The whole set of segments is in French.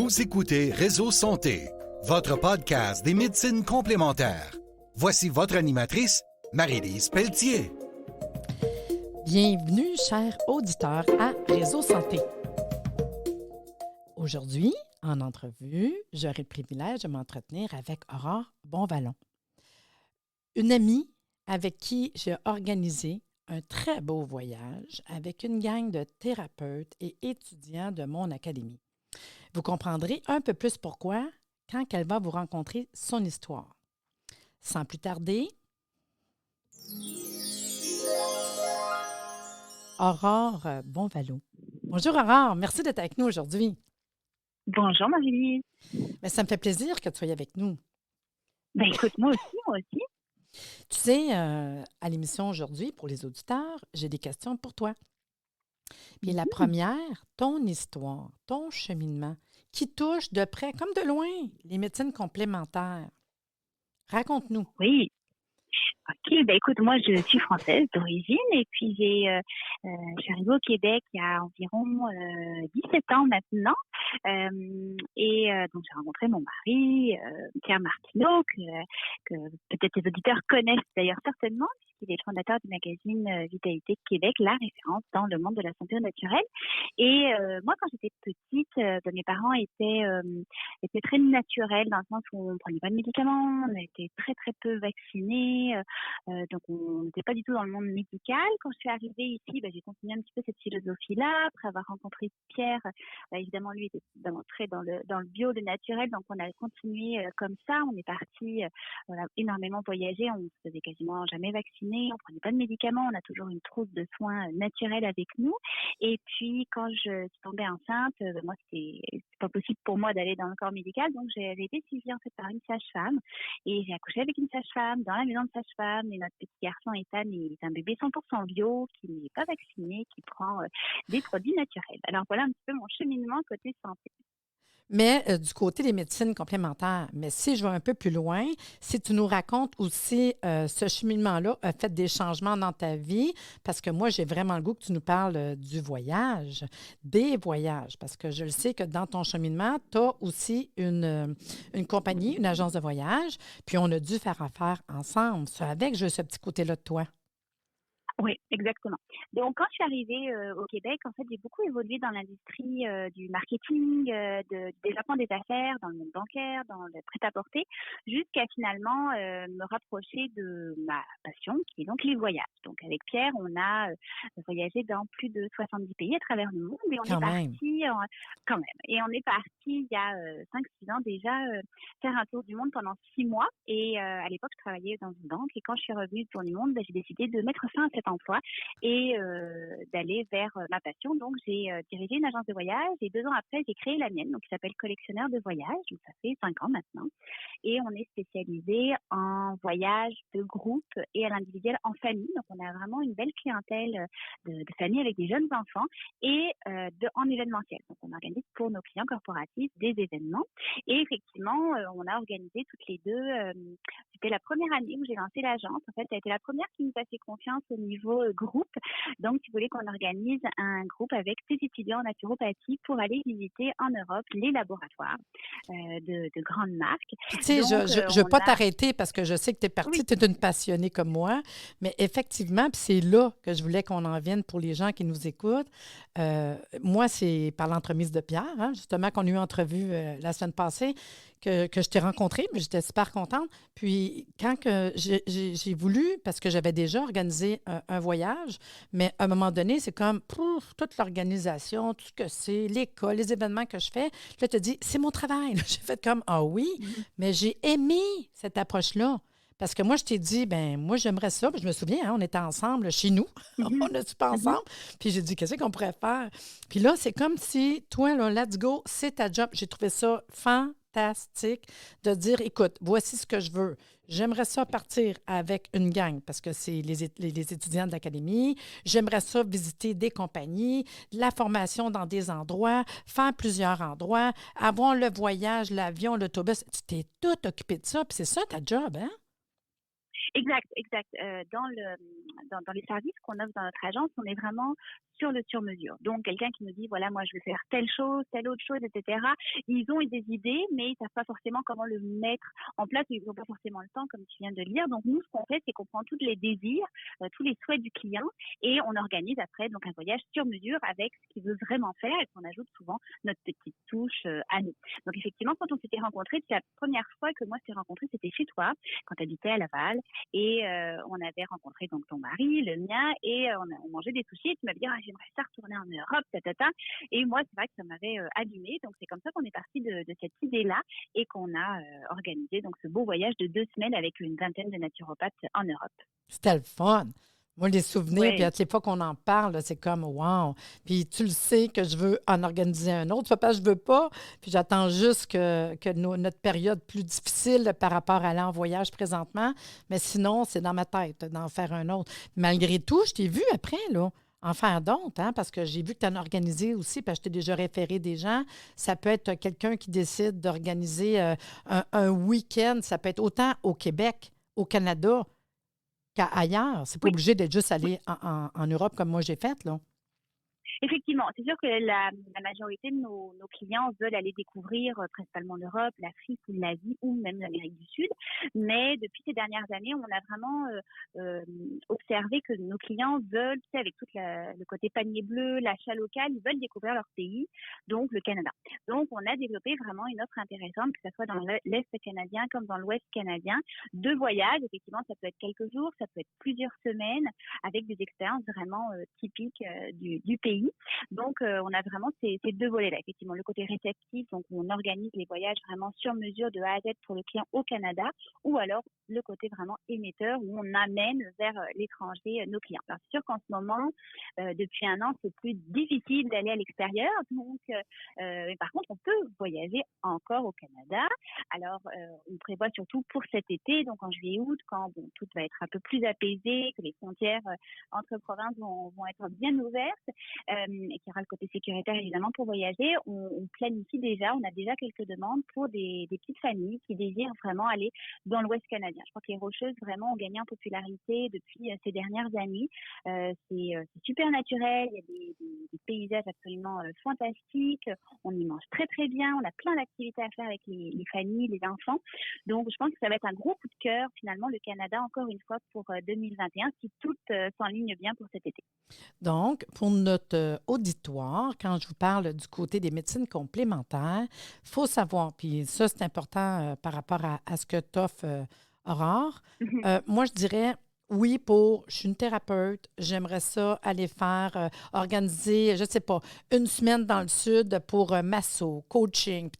Vous écoutez Réseau Santé, votre podcast des médecines complémentaires. Voici votre animatrice, Marie-Lise Pelletier. Bienvenue, chers auditeurs, à Réseau Santé. Aujourd'hui, en entrevue, j'aurai le privilège de m'entretenir avec Aurore Bonvallon, une amie avec qui j'ai organisé un très beau voyage avec une gang de thérapeutes et étudiants de mon académie. Vous comprendrez un peu plus pourquoi quand elle va vous rencontrer son histoire. Sans plus tarder, Aurore Bonvallon. Bonjour Aurore, merci d'être avec nous aujourd'hui. Bonjour Marie-Lise. Mais ça me fait plaisir que tu sois avec nous. Ben écoute, moi aussi. Tu sais, à l'émission aujourd'hui, pour les auditeurs, j'ai des questions pour toi. Puis la première, ton histoire, ton cheminement, qui touche de près comme de loin les médecines complémentaires. Raconte-nous. Oui. OK, ben écoute, moi je suis française d'origine et puis je suis arrivée au Québec il y a environ 17 ans maintenant. Donc j'ai rencontré mon mari, Pierre Martineau, que peut-être les auditeurs connaissent d'ailleurs certainement, puisqu'il est le fondateur du magazine Vitalité Québec, la référence dans le monde de la santé naturelle. Et moi, quand j'étais petite, mes parents étaient très naturels dans le sens où on ne prenait pas de médicaments, on a été très très peu vaccinés, donc on n'était pas du tout dans le monde médical. Quand je suis arrivée ici, j'ai continué un petit peu cette philosophie-là. Après avoir rencontré Pierre, évidemment lui était vraiment très dans le bio, le naturel, donc on a continué comme ça. On est parti, on a énormément voyagé, on se faisait quasiment jamais vacciner, on prenait pas de médicaments, on a toujours une trousse de soins naturels avec nous. Et puis quand je suis tombée enceinte, moi c'est pas possible pour moi d'aller dans le corps médical, donc j'ai été suivie en fait par une sage-femme et j'ai accouché avec une sage-femme dans la maison de sage-femme. Et notre petit garçon Ethan est un bébé 100% bio qui n'est pas vacciné, qui prend des produits naturels. Alors voilà un petit peu mon cheminement côté santé. Mais du côté des médecines complémentaires, mais si je vais un peu plus loin, si tu nous racontes aussi ce cheminement-là a fait des changements dans ta vie, parce que moi, j'ai vraiment le goût que tu nous parles du voyage, des voyages, parce que je le sais que dans ton cheminement, tu as aussi une compagnie, une agence de voyage, puis on a dû faire affaire ensemble. C'est avec ce petit côté-là de toi. Oui, exactement. Donc, quand je suis arrivée au Québec, en fait, j'ai beaucoup évolué dans l'industrie du marketing, du développement des affaires, dans le monde bancaire, dans le prêt-à-porter, jusqu'à finalement me rapprocher de ma passion, qui est donc les voyages. Donc, avec Pierre, on a voyagé dans plus de 70 pays à travers le monde, et on est parti quand même. Et on est parti il y a 5-6 ans déjà faire un tour du monde pendant 6 mois. Et à l'époque, je travaillais dans une banque, et quand je suis revenue du tour du monde, j'ai décidé de mettre fin à cet emploi et d'aller vers ma passion. Donc, j'ai dirigé une agence de voyage et 2 ans après, j'ai créé la mienne, donc qui s'appelle Collectionneur de voyage. Donc, ça fait 5 ans maintenant. Et on est spécialisé en voyage de groupe et à l'individuel en famille. Donc, on a vraiment une belle clientèle de familles avec des jeunes enfants et en événementiel. Donc, on organise pour nos clients corporatifs des événements. Et effectivement, on a organisé toutes les deux. C'était la première année où j'ai lancé l'agence. En fait, ça a été la première qui nous a fait confiance au niveau groupe. Donc, tu voulais qu'on organise un groupe avec des étudiants en naturopathie pour aller visiter en Europe les laboratoires de grandes marques. Tu sais, je ne veux pas t'arrêter parce que je sais que tu es partie, tu es une passionnée comme moi, mais effectivement, puis c'est là que je voulais qu'on en vienne pour les gens qui nous écoutent. Moi, c'est par l'entremise de Pierre, justement, qu'on a eu entrevue la semaine passée, que je t'ai rencontrée, mais j'étais super contente. Puis quand que j'ai voulu, parce que j'avais déjà organisé un voyage, mais à un moment donné, c'est comme toute l'organisation, tout ce que c'est, l'école, les événements que je fais. Là, tu te dis, c'est mon travail. Là, j'ai fait comme, ah oui, mais j'ai aimé cette approche-là. Parce que moi, je t'ai dit, moi, j'aimerais ça. Puis je me souviens, on était ensemble chez nous. On a pas ensemble. Puis j'ai dit, qu'est-ce qu'on pourrait faire? Puis là, c'est comme si, toi, là, let's go, c'est ta job. J'ai trouvé ça fantastique de dire, écoute, voici ce que je veux. J'aimerais ça partir avec une gang parce que c'est les étudiants de l'académie. J'aimerais ça visiter des compagnies, la formation dans des endroits, faire plusieurs endroits, avoir le voyage, l'avion, l'autobus. Tu t'es tout occupé de ça, puis c'est ça ta job, hein? Exact, exact. Dans les services qu'on offre dans notre agence, on est vraiment sur le sur-mesure. Donc, quelqu'un qui nous dit, voilà, moi, je veux faire telle chose, telle autre chose, etc. Ils ont des idées, mais ils savent pas forcément comment le mettre en place. Ils n'ont pas forcément le temps, comme tu viens de le dire. Donc, nous, ce qu'on fait, c'est qu'on prend tous les désirs, tous les souhaits du client et on organise après donc un voyage sur mesure avec ce qu'il veut vraiment faire et qu'on ajoute souvent notre petite touche à nous. Donc, effectivement, quand on s'était rencontrés, c'est la première fois que moi, je t'ai rencontré, c'était chez toi, quand tu habitais à Laval. Et on avait rencontré donc ton mari, le mien, et on mangeait des sushis. Et tu m'avais dit, ah, j'aimerais ça retourner en Europe, ta. Et moi, c'est vrai que ça m'avait allumé. Donc, c'est comme ça qu'on est parti de cette idée-là et qu'on a organisé donc ce beau voyage de 2 semaines avec une vingtaine de naturopathes en Europe. C'était le fun. Moi, les souvenirs, puis à Ouais. toutes les fois qu'on en parle, là, c'est comme wow. Puis tu le sais que je veux en organiser un autre. Papa, je veux pas. Puis j'attends juste que notre période plus difficile par rapport à aller en voyage présentement. Mais sinon, c'est dans ma tête d'en faire un autre. Malgré tout, je t'ai vu après, là. En faire d'autres, hein, parce que j'ai vu que tu en as organisé aussi, parce que je t'ai déjà référé des gens. Ça peut être quelqu'un qui décide d'organiser un week-end. Ça peut être autant au Québec, au Canada, qu'ailleurs. C'est pas Oui. obligé d'être juste aller en Europe comme moi j'ai fait, là. Effectivement, c'est sûr que la majorité de nos clients veulent aller découvrir principalement l'Europe, l'Afrique ou l'Asie ou même l'Amérique du Sud. Mais depuis ces dernières années, on a vraiment observé que nos clients veulent, tu sais, avec tout le côté panier bleu, l'achat local, ils veulent découvrir leur pays, donc le Canada. Donc, on a développé vraiment une offre intéressante, que ce soit dans l'Est canadien comme dans l'Ouest canadien, de voyages. Effectivement, ça peut être quelques jours, ça peut être plusieurs semaines, avec des expériences vraiment typiques du pays. Donc, on a vraiment ces 2 volets-là. Effectivement, le côté réceptif, donc on organise les voyages vraiment sur mesure de A à Z pour le client au Canada, ou alors le côté vraiment émetteur où on amène vers l'étranger nos clients. Alors, c'est sûr qu'en ce moment, depuis 1 an, c'est plus difficile d'aller à l'extérieur. Donc, mais par contre, on peut voyager encore au Canada. Alors, on prévoit surtout pour cet été, donc en juillet-août, quand tout va être un peu plus apaisé, que les frontières entre provinces vont être bien ouvertes, et qu'il y aura le côté sécuritaire évidemment pour voyager, on planifie déjà, on a déjà quelques demandes pour des petites familles qui désirent vraiment aller dans l'Ouest canadien. Je crois que les Rocheuses vraiment ont gagné en popularité depuis ces dernières années. C'est super naturel, il y a des paysages absolument fantastiques, on y mange très très bien, on a plein d'activités à faire avec les familles, les enfants. Donc je pense que ça va être un gros coup de cœur finalement le Canada encore une fois pour 2021 si tout s'enligne bien pour cet été. Donc, pour notre auditoire, quand je vous parle du côté des médecines complémentaires, il faut savoir, puis ça, c'est important par rapport à ce que t'offre Aurore. Moi, je dirais, oui, je suis une thérapeute, j'aimerais ça aller faire, organiser, je ne sais pas, 1 semaine dans le sud pour masso, coaching.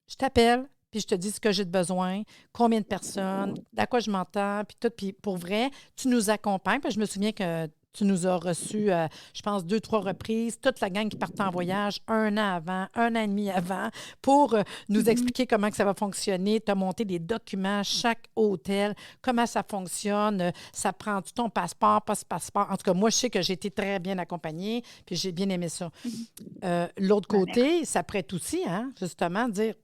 Je t'appelle, puis je te dis ce que j'ai de besoin, combien de personnes, à quoi je m'entends, puis tout. Puis pour vrai, tu nous accompagnes. Puis je me souviens que tu nous as reçus, je pense, 2, 3 reprises, toute la gang qui partait en voyage 1 an avant, 1 an et demi avant, pour nous expliquer comment que ça va fonctionner. Tu as monté des documents, chaque hôtel, comment ça fonctionne, ça prend ton passeport, pas ce passeport. En tout cas, moi, je sais que j'ai été très bien accompagnée, puis j'ai bien aimé ça. L'autre côté, ça prête aussi, hein, justement, dire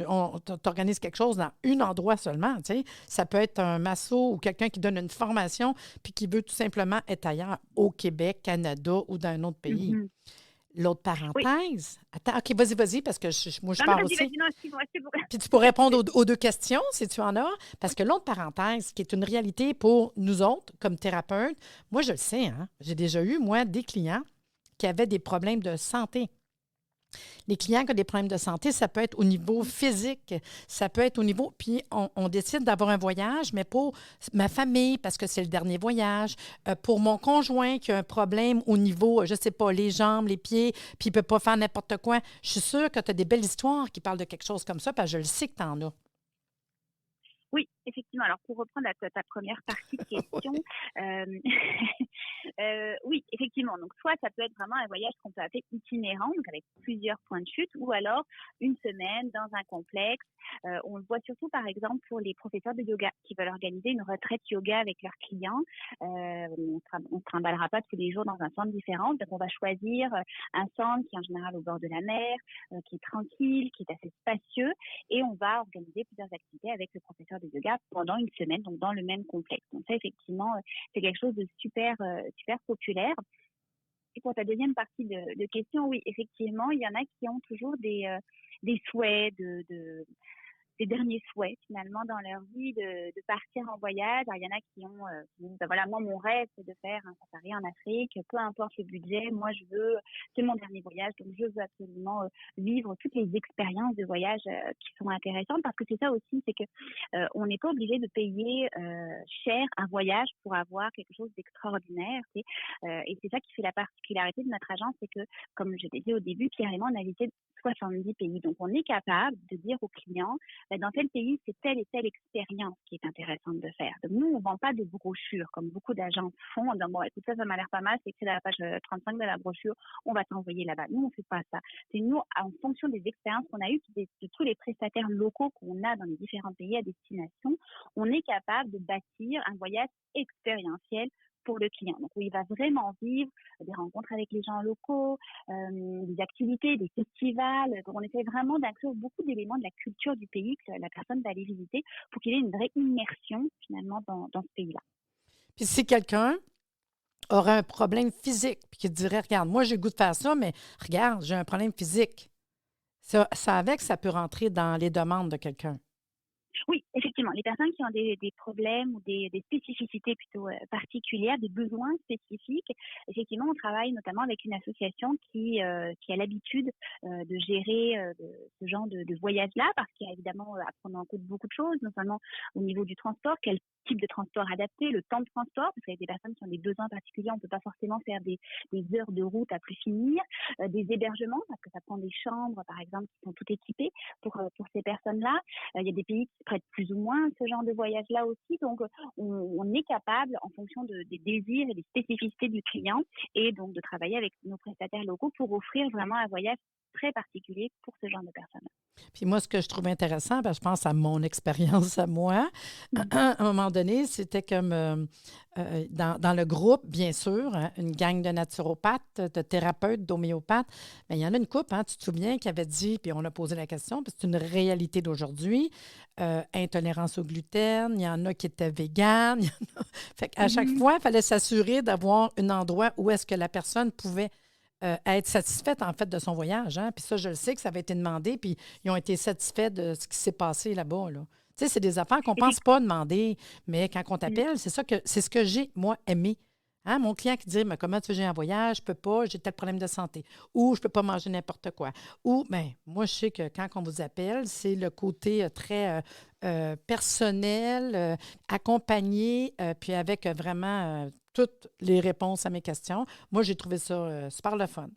on t'organise quelque chose dans un endroit seulement. Tu sais. Ça peut être un masso ou quelqu'un qui donne une formation puis qui veut tout simplement être ailleurs, au Québec, Canada ou dans un autre pays. L'autre Oui. parenthèse. Attends, OK, vas-y, parce que moi, je Non, mais pars vas-y, aussi. non, excuse-moi, c'est bon. Puis tu pourrais répondre aux 2 questions, si tu en as. Parce que l'autre parenthèse, qui est une réalité pour nous autres, comme thérapeutes, moi, je le sais, hein, j'ai déjà eu, moi, des clients qui avaient des problèmes de santé. Les clients qui ont des problèmes de santé, ça peut être au niveau physique, ça peut être au niveau... Puis on décide d'avoir un voyage, mais pour ma famille, parce que c'est le dernier voyage, pour mon conjoint qui a un problème au niveau, je ne sais pas, les jambes, les pieds, puis il ne peut pas faire n'importe quoi. Je suis sûre que tu as des belles histoires qui parlent de quelque chose comme ça, parce que je le sais que tu en as. Oui, effectivement. Alors, pour reprendre ta première partie de question, oui, effectivement. Donc, soit ça peut être vraiment un voyage qu'on peut appeler itinérant, donc avec plusieurs points de chute, ou alors 1 semaine dans un complexe. On le voit surtout, par exemple, pour les professeurs de yoga qui veulent organiser une retraite yoga avec leurs clients. On on se trimballera pas tous les jours dans un centre différent. Donc, on va choisir un centre qui est en général au bord de la mer, qui est tranquille, qui est assez spacieux, et on va organiser plusieurs activités avec le professeur de yoga pendant une semaine, donc dans le même complexe. Donc ça, effectivement, c'est quelque chose de super populaire. Et pour ta deuxième partie de question, oui, effectivement, il y en a qui ont toujours des souhaits des derniers souhaits finalement dans leur vie de partir en voyage. Alors, il y en a qui disent, voilà, moi mon rêve c'est de faire un safari en Afrique, peu importe le budget, moi c'est mon dernier voyage, donc je veux absolument vivre toutes les expériences de voyage qui sont intéressantes, parce que c'est ça aussi, c'est que on n'est pas obligé de payer cher un voyage pour avoir quelque chose d'extraordinaire, et c'est ça qui fait la particularité de notre agence, c'est que, comme je l'ai dit au début, Pierre et moi on a visité 70 pays, donc on est capable de dire aux clients, dans tel pays, c'est telle et telle expérience qui est intéressante de faire. Donc, nous, on ne vend pas de brochures, comme beaucoup d'agences font, en disant, bon, écoute, ça m'a l'air pas mal, c'est écrit à la page 35 de la brochure, on va t'envoyer là-bas. Nous, on ne fait pas ça. C'est nous, en fonction des expériences qu'on a eues, de tous les prestataires locaux qu'on a dans les différents pays à destination, on est capable de bâtir un voyage expérientiel pour le client. Donc, où il va vraiment vivre des rencontres avec les gens locaux, des activités, des festivals. Donc, on essaie vraiment d'inclure beaucoup d'éléments de la culture du pays que la personne va aller visiter pour qu'il ait une vraie immersion, finalement, dans ce pays-là. Puis si quelqu'un aurait un problème physique, puis qu'il dirait, regarde, moi, j'ai le goût de faire ça, mais regarde, j'ai un problème physique. Ça avec, ça peut rentrer dans les demandes de quelqu'un. Oui, effectivement. Les personnes qui ont des problèmes ou des spécificités plutôt particulières, des besoins spécifiques, effectivement, on travaille notamment avec une association qui a l'habitude de gérer ce genre de voyage-là, parce qu'il y a évidemment à prendre en compte beaucoup de choses, notamment au niveau du transport, quel type de transport adapté, le temps de transport, parce qu'il y a des personnes qui ont des besoins particuliers, on ne peut pas forcément faire des heures de route à plus finir, des hébergements, parce que ça prend des chambres, par exemple, qui sont toutes équipées pour ces personnes-là. Il y a des pays qui prêtent plus ou moins ce genre de voyage-là aussi. Donc, on est capable, en fonction des désirs et des spécificités du client, et donc de travailler avec nos prestataires locaux pour offrir vraiment un voyage très particulier pour ce genre de personnes. Puis moi, ce que je trouve intéressant, je pense à mon expérience à moi, à un moment donné, c'était comme dans le groupe, bien sûr, hein, une gang de naturopathes, de thérapeutes, d'homéopathes, mais il y en a une couple, hein, tu te souviens, qui avait dit, puis on a posé la question, puis c'est une réalité d'aujourd'hui, intolérance au gluten, il y en a qui étaient véganes, fait qu'à chaque fois, il fallait s'assurer d'avoir un endroit où est-ce que la personne pouvait être satisfaite, en fait, de son voyage. Hein? Puis ça, je le sais que ça avait été demandé, puis ils ont été satisfaits de ce qui s'est passé là-bas. Là. Tu sais, c'est des affaires qu'on ne pense pas demander, mais quand on t'appelle, c'est ce que j'ai, moi, aimé. Hein? Mon client qui dit, mais comment tu veux, j'ai un voyage, je ne peux pas, j'ai tel problème de santé, ou je ne peux pas manger n'importe quoi. Ou, bien, moi, je sais que quand on vous appelle, c'est le côté très personnel, accompagné, puis avec vraiment toutes les réponses à mes questions. Moi, j'ai trouvé ça super le fun.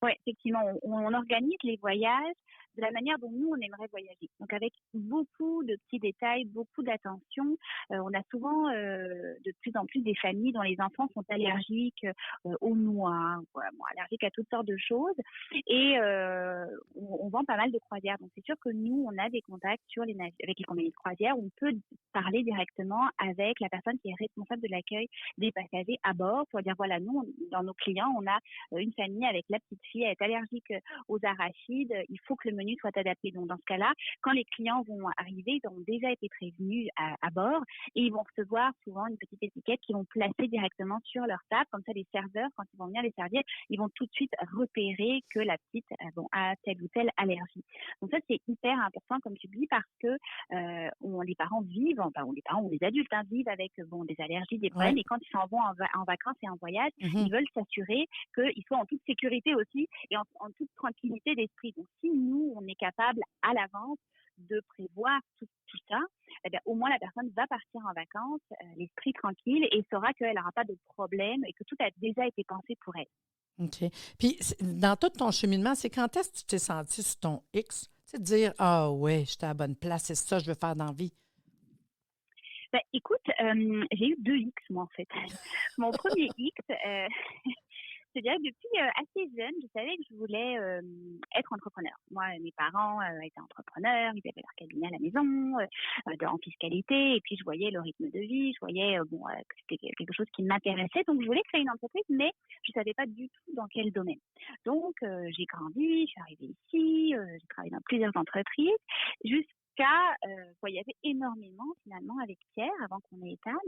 Oui, effectivement, on organise les voyages de la manière dont nous, on aimerait voyager. Donc, avec beaucoup de petits détails, beaucoup d'attention. On a souvent de plus en plus des familles dont les enfants sont allergiques aux noix, allergiques à toutes sortes de choses. Et on vend pas mal de croisières. Donc, c'est sûr que nous, on a des contacts avec les compagnies de croisière où on peut parler directement avec la personne qui est responsable de l'accueil des passagers à bord pour dire, voilà, nous, dans nos clients, on a une famille avec la petite fille, elle est allergique aux arachides, il faut que le menu soit adapté. Donc, dans ce cas-là, quand les clients vont arriver, ils auront déjà été prévenus à bord et ils vont recevoir souvent une petite étiquette qu'ils vont placer directement sur leur table. Comme ça, les serveurs, quand ils vont venir les servir, ils vont tout de suite repérer que la petite a telle ou telle allergie. Donc, ça, c'est hyper important, comme tu dis, parce que les parents vivent, les parents ou les adultes vivent avec des allergies, des problèmes, et quand ils s'en vont en vacances et en voyage, ils veulent s'assurer qu'ils soient en toute sécurité aussi et en toute tranquillité d'esprit. Donc, si nous, on est capable à l'avance de prévoir tout ça, au moins la personne va partir en vacances, l'esprit tranquille, et saura qu'elle n'aura pas de problème et que tout a déjà été pensé pour elle. OK. Puis, dans tout ton cheminement, c'est quand est-ce que tu t'es senti sur ton X? Tu sais, de dire, ah ouais, j'étais à la bonne place, c'est ça que je veux faire dans la vie. Écoute, j'ai eu 2 X, moi, en fait. Mon premier X, je te dirais que depuis assez jeune, je savais que je voulais être entrepreneur. Moi, mes parents étaient entrepreneurs, ils avaient leur cabinet à la maison, en fiscalité, et puis je voyais le rythme de vie, je voyais que c'était quelque chose qui m'intéressait, donc je voulais créer une entreprise, mais je savais pas du tout dans quel domaine. Donc, j'ai grandi, je suis arrivée ici, j'ai travaillé dans plusieurs entreprises, voyager énormément finalement avec Pierre avant qu'on ait Ethan,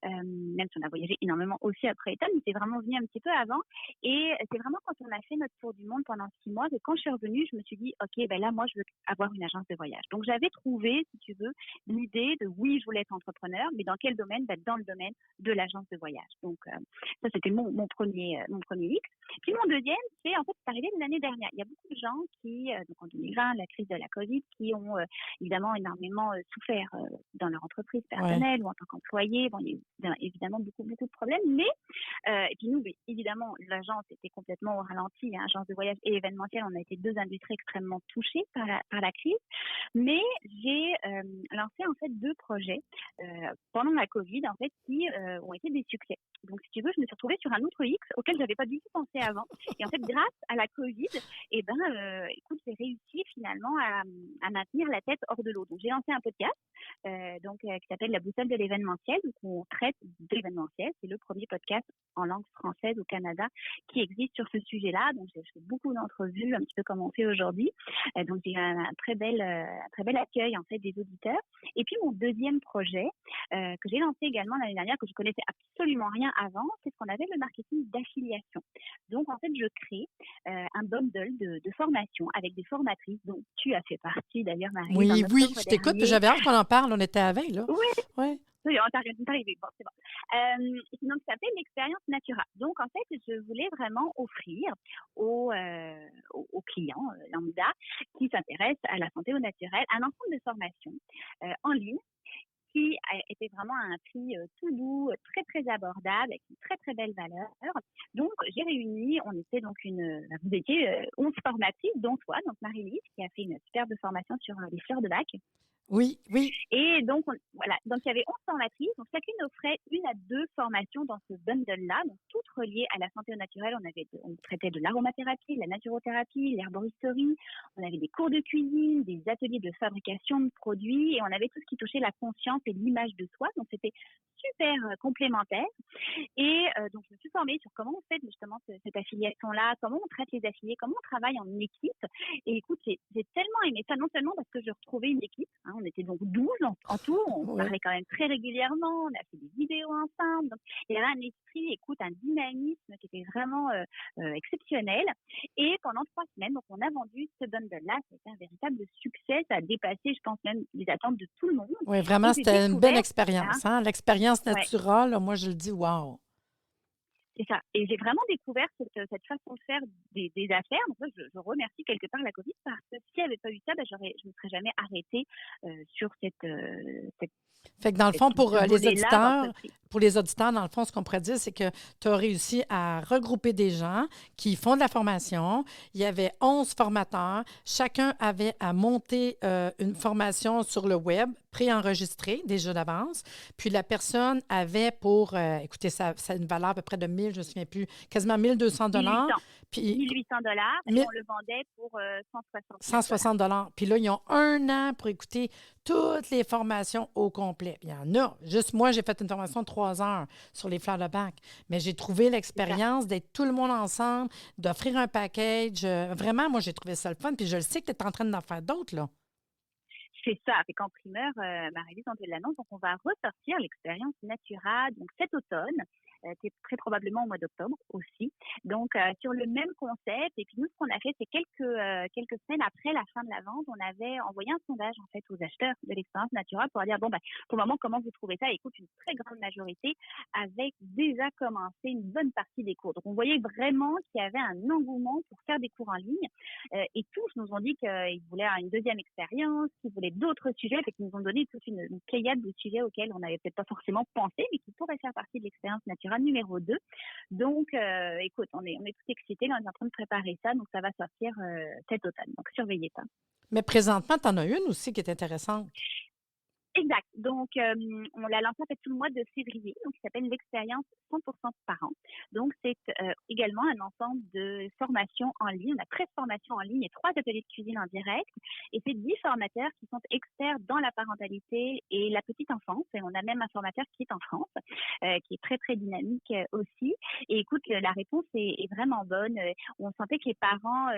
même si on a voyagé énormément aussi après Ethan, mais c'est vraiment venu un petit peu avant. Et c'est vraiment quand on a fait notre tour du monde pendant 6 mois que quand je suis revenue, je me suis dit, ok, ben là, moi, je veux avoir une agence de voyage. Donc, j'avais trouvé, si tu veux, l'idée de, oui, je voulais être entrepreneur, mais dans quel domaine? Ben, dans le domaine de l'agence de voyage. Donc, ça, c'était mon premier X. Puis mon deuxième, c'est en fait, c'est arrivé l'année dernière. Il y a beaucoup de gens qui, donc en 2020, la crise de la Covid, qui ont évidemment énormément souffert dans leur entreprise personnelle ou en tant qu'employé. Bon, il y a eu évidemment beaucoup de problèmes, mais et puis nous, évidemment, l'agence était complètement au ralenti, hein, agence de voyage et événementiel, on a été deux industries extrêmement touchées par la crise, mais j'ai lancé en fait 2 projets pendant la Covid en fait qui ont été des succès. Donc si tu veux, je me suis retrouvée sur un autre X auquel j'avais pas du tout pensé avant, et en fait grâce à la Covid, écoute, j'ai réussi finalement à maintenir la tête hors de l'eau. Donc j'ai lancé un podcast qui s'appelle La boussole de l'événementiel, où on traite d'événementiel. C'est le premier podcast en langue française au Canada qui existe sur ce sujet-là. Donc j'ai fait beaucoup d'entrevues, un petit peu comme on fait aujourd'hui. Donc j'ai eu un très bel accueil en fait des auditeurs. Et puis mon deuxième projet que j'ai lancé également l'année dernière, que je connaissais absolument rien avant, c'est ce qu'on appelle le marketing d'affiliation. Donc en fait je crée un bundle de formations avec des formatrices dont tu as fait partie d'ailleurs, Marie. Oui, je t'écoute, puis j'avais hâte qu'on en parle. On était à veille, là. Oui. Ouais. Oui, on t'arrive, bon, c'est bon. Donc, ça s'appelle l'expérience Natura. Donc, en fait, je voulais vraiment offrir aux clients lambda qui s'intéressent à la santé au naturel un ensemble de formations en ligne qui était vraiment à un prix tout doux, très, très abordable, avec une très, très belle valeur. Donc, j'ai réuni, vous étiez 11 formatrices, dont toi, donc Marie-Lise, qui a fait une superbe formation sur les fleurs de bac. Oui. Et donc, donc il y avait 11 formatrices, donc chacune offrait 1 à 2 formations dans ce bundle-là, donc toutes reliées à la santé au naturel. On traitait de l'aromathérapie, de la naturothérapie, l'herboristerie, on avait des cours de cuisine, des ateliers de fabrication de produits, et on avait tout ce qui touchait la conscience et l'image de soi, donc c'était super complémentaire. Et donc, je me suis formée sur comment on fait justement cette affiliation-là, comment on traite les affiliés, comment on travaille en équipe. Et écoute, j'ai tellement aimé ça, non seulement parce que je retrouvais une équipe, hein, on était donc 12 en tout, on parlait quand même très régulièrement, on a fait des vidéos ensemble. Donc, il y avait un esprit, écoute, un dynamisme qui était vraiment exceptionnel. Et pendant 3 semaines, donc on a vendu ce bundle-là, c'était un véritable succès, ça a dépassé, je pense même, les attentes de tout le monde. Oui, vraiment, c'était une belle expérience. Hein? L'expérience naturelle, là, moi, je le dis, wow! C'est ça. Et j'ai vraiment découvert cette façon de faire des affaires. Donc, là, je remercie quelque part la Covid, parce que s'il n'y avait pas eu ça, je ne me serais jamais arrêtée sur cette. Fait que dans le fond, pour les auditeurs, dans le fond, ce qu'on pourrait dire, c'est que tu as réussi à regrouper des gens qui font de la formation. Il y avait 11 formateurs. Chacun avait à monter une formation sur le web, préenregistrée déjà d'avance. Puis la personne avait pour, écoutez, ça a une valeur à peu près de 1000, je ne me souviens plus, quasiment 1200 $. Puis 1800 $, et on le vendait pour 160 $. Puis là, ils ont 1 an pour écouter toutes les formations au complet. Il y en a. Juste moi, j'ai fait une formation de 3 heures sur les fleurs de bac. Mais j'ai trouvé l'expérience d'être tout le monde ensemble, d'offrir un package. Vraiment, moi, j'ai trouvé ça le fun. Puis je le sais que tu es en train d'en faire d'autres, là. C'est ça. Avec en primeur, Marie-Lise, on te l'annonce. Donc, on va ressortir l'expérience Natura donc cet automne. Très probablement au mois d'octobre aussi. Donc, sur le même concept. Et puis, nous, ce qu'on a fait, c'est quelques semaines après la fin de la vente, on avait envoyé un sondage, en fait, aux acheteurs de l'expérience Natura pour dire, pour le moment, comment vous trouvez ça? Et écoute, une très grande majorité avait déjà commencé une bonne partie des cours. Donc, on voyait vraiment qu'il y avait un engouement pour faire des cours en ligne. Et tous nous ont dit qu'ils voulaient une deuxième expérience, qu'ils voulaient d'autres sujets, et qu'ils nous ont donné toute une pléiade de sujets auxquels on n'avait peut-être pas forcément pensé, mais qui pourraient faire partie de l'expérience Natura numéro 2. Donc, écoute, on est tout excités. Là, on est en train de préparer ça. Donc, ça va sortir cet automne. Donc, surveillez ça. Mais présentement, tu en as une aussi qui est intéressante. Exact. Donc, on l'a lancé en fait tout le mois de février. Donc, il s'appelle l'expérience 100% parents. Donc, c'est également un ensemble de formations en ligne. On a 13 formations en ligne et 3 ateliers de cuisine en direct. Et c'est 10 formateurs qui sont experts dans la parentalité et la petite enfance. Et on a même un formateur qui est en France, qui est très, très dynamique aussi. Et écoute, la réponse est vraiment bonne. On sentait que les parents,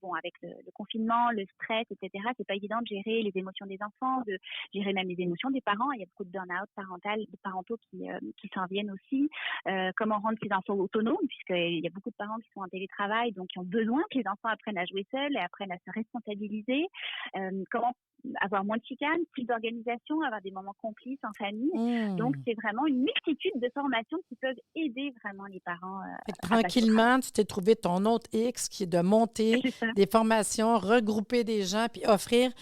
bon, avec le confinement, le stress, etc., c'est pas évident de gérer les émotions des enfants, de gérer même les émotions des parents. Il y a beaucoup de burn-out parentaux qui s'en viennent aussi. Comment rendre ses enfants autonomes, puisqu'il y a beaucoup de parents qui sont en télétravail, donc qui ont besoin que les enfants apprennent à jouer seuls et apprennent à se responsabiliser. Comment avoir moins de chicanes, plus d'organisation, avoir des moments complices en famille. Donc, c'est vraiment une multitude de formations qui peuvent aider vraiment les parents. Tranquillement, tu t'es trouvé ton autre X qui est de monter des formations, regrouper des gens, puis offrir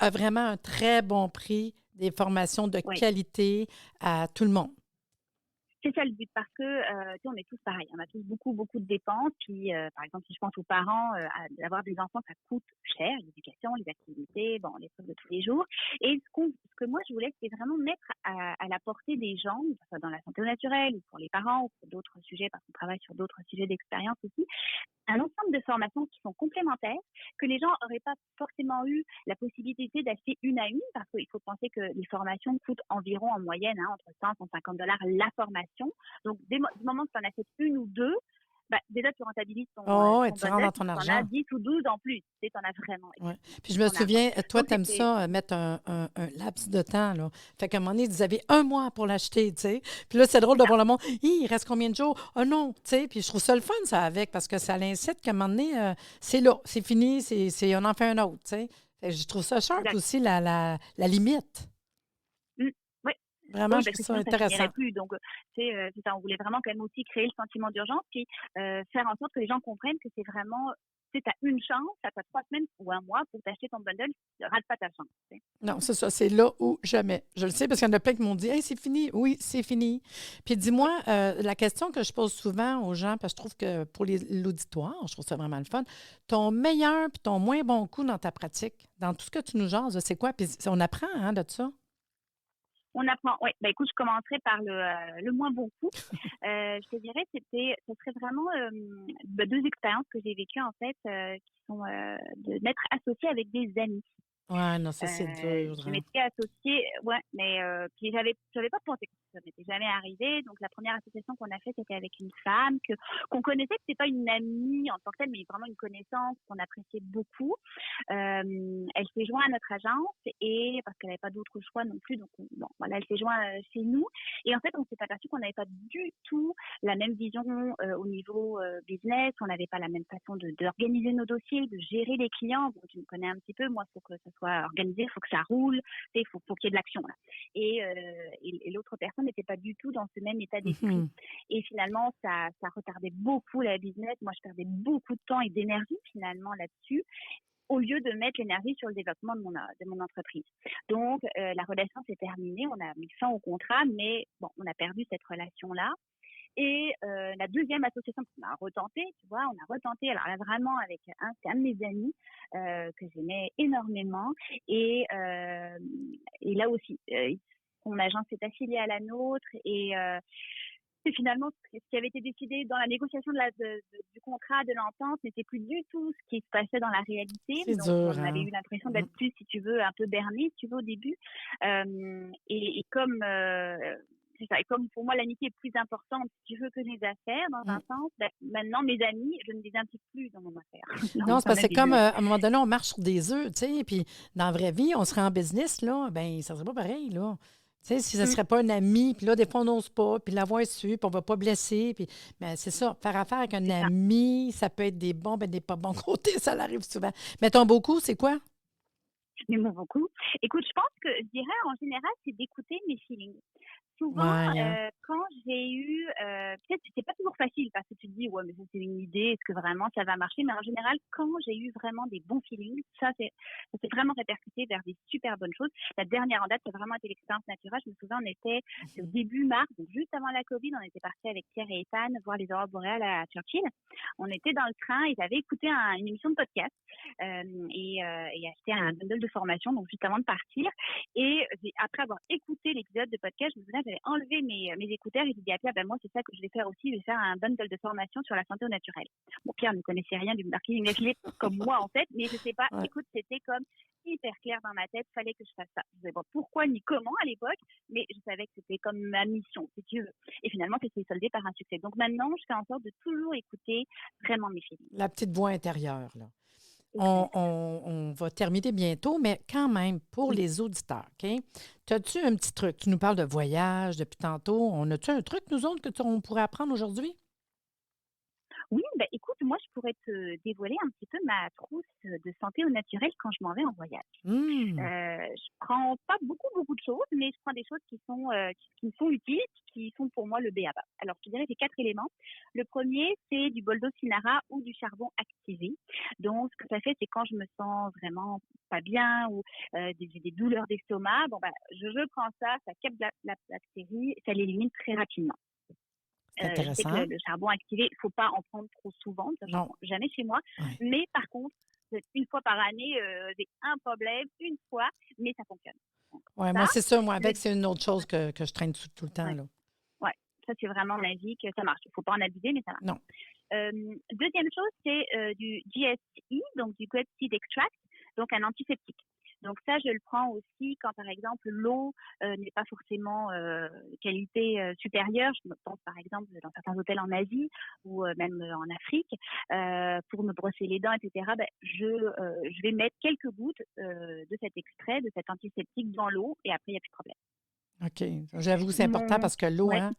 vraiment un très bon prix, des formations de qualité à tout le monde. C'est ça le but, parce que on est tous pareils, on a tous beaucoup, beaucoup de dépenses. Puis, par exemple, si je pense aux parents, d'avoir des enfants, ça coûte cher, l'éducation, les activités, bon, les trucs de tous les jours. Et ce que moi, je voulais, c'est vraiment mettre à la portée des gens, que ce soit dans la santé naturelle, ou pour les parents, ou pour d'autres sujets, parce qu'on travaille sur d'autres sujets d'expérience aussi, un ensemble de formations qui sont complémentaires, que les gens n'auraient pas forcément eu la possibilité d'acheter une à une, parce qu'il faut penser que les formations coûtent environ en moyenne entre 100 et 150 $ la formation. Donc, du moment que tu en achètes une ou deux, déjà, tu rentabilises ton et tu rentres dans ton argent. Tu en as 10 ou 12 en plus. Tu en as vraiment. Ouais. Puis je me souviens, toi, tu aimes ça, mettre un laps de temps. Là. Fait qu'à un moment donné, vous avez 1 mois pour l'acheter, tu sais. Puis là, c'est drôle de voir le monde. Il reste combien de jours? Oh non, tu sais. Puis je trouve ça le fun, ça, avec, parce que ça l'incite qu'à un moment donné, c'est là, c'est fini, on en fait un autre, tu sais. Je trouve ça sharp aussi, la limite. Vraiment, je trouve ça intéressant. Plus. Donc, c'est ça, on voulait vraiment quand même aussi créer le sentiment d'urgence, puis faire en sorte que les gens comprennent que c'est vraiment, tu as une chance, ça fait 3 semaines ou 1 mois pour t'acheter ton bundle, rate pas ta chance. T'sais. Non, c'est ça, c'est là ou jamais. Je le sais parce qu'il y en a plein qui m'ont dit « Hey, c'est fini. » Oui, c'est fini. Puis dis-moi, la question que je pose souvent aux gens, parce que je trouve que pour l'auditoire, je trouve ça vraiment le fun, ton meilleur puis ton moins bon coup dans ta pratique, dans tout ce que tu nous jases, c'est quoi? Puis on apprend de ça. On apprend, oui. Je commencerai par le moins bon coup. Je te dirais, ce serait vraiment 2 expériences que j'ai vécues, en fait, qui sont de m'être associée avec des amis. Ouais, non, ça c'est dur. Je m'étais associée, mais puis j'avais pas pensé que ça m'était jamais arrivé. Donc la première association qu'on a faite, c'était avec une femme qu'on connaissait, que c'était pas une amie en tant que telle, mais vraiment une connaissance qu'on appréciait beaucoup. Elle s'est jointe à notre agence et parce qu'elle n'avait pas d'autre choix non plus, donc elle s'est jointe chez nous. Et en fait, on s'est aperçu qu'on n'avait pas du tout la même vision au niveau business. On n'avait pas la même façon d'organiser nos dossiers, de gérer les clients. Bon, tu me connais un petit peu, moi, faut que ça soit organisé, il faut que ça roule, il faut qu'il y ait de l'action là. Et l'autre personne n'était pas du tout dans ce même état d'esprit. Et finalement, ça retardait beaucoup la business. Moi, je perdais beaucoup de temps et d'énergie finalement là-dessus, au lieu de mettre l'énergie sur le développement de mon entreprise. Donc, la relation s'est terminée, on a mis fin au contrat, mais bon, on a perdu cette relation-là. Et la deuxième association qu'on a retenté, tu vois, on a retenté, alors là vraiment avec un de mes amis que j'aimais énormément. Et là aussi, son agence s'est affiliée à la nôtre et finalement, ce qui avait été décidé dans la négociation du contrat, de l'entente, n'était plus du tout ce qui se passait dans la réalité. C'est donc, dur, on avait eu l'impression d'être plus, si tu veux, un peu berné, si tu veux, au début. Et comme... c'est ça. Et comme pour moi, l'amitié est plus importante, si tu veux, que les affaires, dans un sens, maintenant, mes amis, je ne les implique plus dans mon affaire. Non, c'est parce que c'est comme, à un moment donné, on marche sur des œufs, tu sais, puis dans la vraie vie, on serait en business, là, ben ça serait pas pareil, là. Tu sais, si ce ne serait pas un ami, puis là, des fois, on n'ose pas, puis l'avoir su, puis on ne va pas blesser, puis ben, c'est ça, faire affaire avec un ami, ça peut être des bons, des pas bons côtés, ça l'arrive souvent. Mais ton beaucoup, c'est quoi? Mais bon, beaucoup. Écoute, je pense que je dirais en général, c'est d'écouter mes feelings. souvent, Ouais. quand j'ai eu, peut-être c'est pas toujours facile parce que tu te dis: «Ouais, mais ça, c'est une idée, est-ce que vraiment ça va marcher?» Mais en général, quand j'ai eu vraiment des bons feelings, ça s'est vraiment répercuté vers des super bonnes choses. La dernière en date, c'est vraiment été l'expérience Natura. Je me souviens, on était au début mars, donc juste avant la Covid, on était partis avec Pierre et Ethan voir les aurores boréales à Churchill. On était dans le train, ils avaient écouté une émission de podcast, et acheté un bundle de formation, donc juste avant de partir. Et après avoir écouté l'épisode de podcast, je me souviens, j'avais enlevé mes écouteurs et j'ai dit à Pierre, moi, c'est ça que je vais faire aussi, je vais faire un bundle de formation sur la santé au naturel. Bon, Pierre ne connaissait rien du marketing affilié comme moi, en fait, mais je sais pas, écoute, c'était comme hyper clair dans ma tête, fallait que je fasse ça. Je ne savais pas pourquoi ni comment à l'époque, mais je savais que c'était comme ma mission, si tu veux. Et finalement, ça s'est soldé par un succès. Donc maintenant, je fais en sorte de toujours écouter vraiment mes feelings. La petite voix intérieure, là. On va terminer bientôt, mais quand même, pour les auditeurs, OK? As-tu un petit truc? Tu nous parles de voyage depuis tantôt. On a-tu un truc, nous autres, on pourrait apprendre aujourd'hui? Oui, écoute, moi, je pourrais te dévoiler un petit peu ma trousse de santé au naturel quand je m'en vais en voyage. Je prends pas beaucoup de choses, mais je prends des choses qui me sont utiles, qui sont pour moi le b.a.-ba. Alors, je te dirais, j'ai 4 éléments. Le premier, c'est du boldo-cinara ou du charbon activé. Donc, ce que ça fait, c'est quand je me sens vraiment pas bien ou j'ai des douleurs d'estomac, je prends ça capte la bactérie, ça l'élimine très rapidement. Je sais que le charbon activé, il ne faut pas en prendre trop souvent, ça ne jamais chez moi. Ouais. Mais par contre, une fois par année, j'ai un problème, une fois, mais ça fonctionne. Oui, moi, c'est ça. Moi, avec, c'est une autre chose que je traîne tout le temps. Oui, ça, c'est vraiment magique. Ça marche. Il ne faut pas en abuser, mais ça marche. Non. Deuxième chose, c'est du GSI, donc du Goat Seed Extract, donc un antiseptique. Donc ça, je le prends aussi quand, par exemple, l'eau n'est pas forcément qualité supérieure. Je pense, par exemple, dans certains hôtels en Asie ou même en Afrique, pour me brosser les dents, etc., je vais mettre quelques gouttes de cet extrait, de cet antiseptique dans l'eau et après, il n'y a plus de problème. OK. J'avoue, c'est important parce que l'eau, ça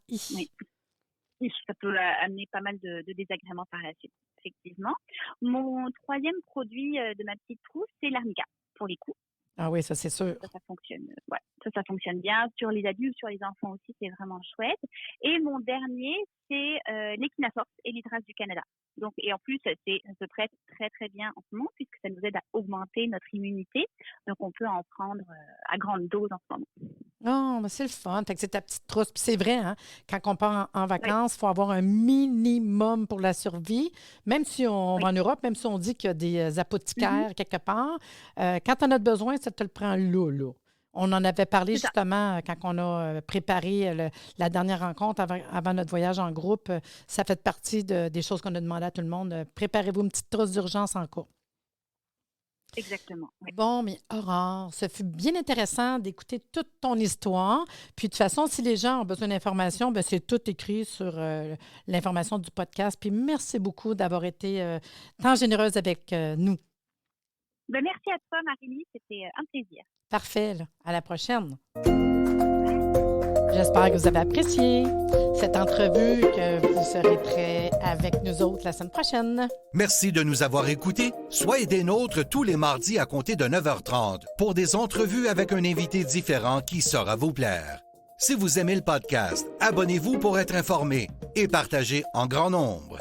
peut amener pas mal de désagréments par la suite, effectivement. Mon troisième produit de ma petite trousse, c'est l'arnica pour les coups. Ah oui, ça, c'est sûr. Ça fonctionne. Ouais, ça fonctionne bien. Sur les adultes, sur les enfants aussi, c'est vraiment chouette. Et mon dernier, c'est l'Equinaforce et l'Hydras du Canada. Donc, et en plus, ça se prête très, très bien en ce moment puisque ça nous aide à augmenter notre immunité. Donc, on peut en prendre à grande dose en ce moment. Oh, mais c'est le fun. Fait que c'est ta petite trousse. Puis c'est vrai, hein, quand on part en vacances, il faut avoir un minimum pour la survie. Même si on va en Europe, même si on dit qu'il y a des apothicaires quelque part, quand on a besoin, ça te le prend là. On en avait parlé justement quand on a préparé la dernière rencontre avant notre voyage en groupe. Ça fait partie des choses qu'on a demandé à tout le monde. Préparez-vous une petite trousse d'urgence en cas. Exactement. Oui. Bon, mais Aurore, ce fut bien intéressant d'écouter toute ton histoire. Puis de toute façon, si les gens ont besoin d'informations, c'est tout écrit sur l'information du podcast. Puis merci beaucoup d'avoir été tant généreuse avec nous. Merci à toi, Marie-Lise. C'était un plaisir. Parfait. Là. À la prochaine. J'espère que vous avez apprécié cette entrevue, que vous serez prêts avec nous autres la semaine prochaine. Merci de nous avoir écoutés. Soyez des nôtres tous les mardis à compter de 9h30 pour des entrevues avec un invité différent qui saura vous plaire. Si vous aimez le podcast, abonnez-vous pour être informé et partagez en grand nombre.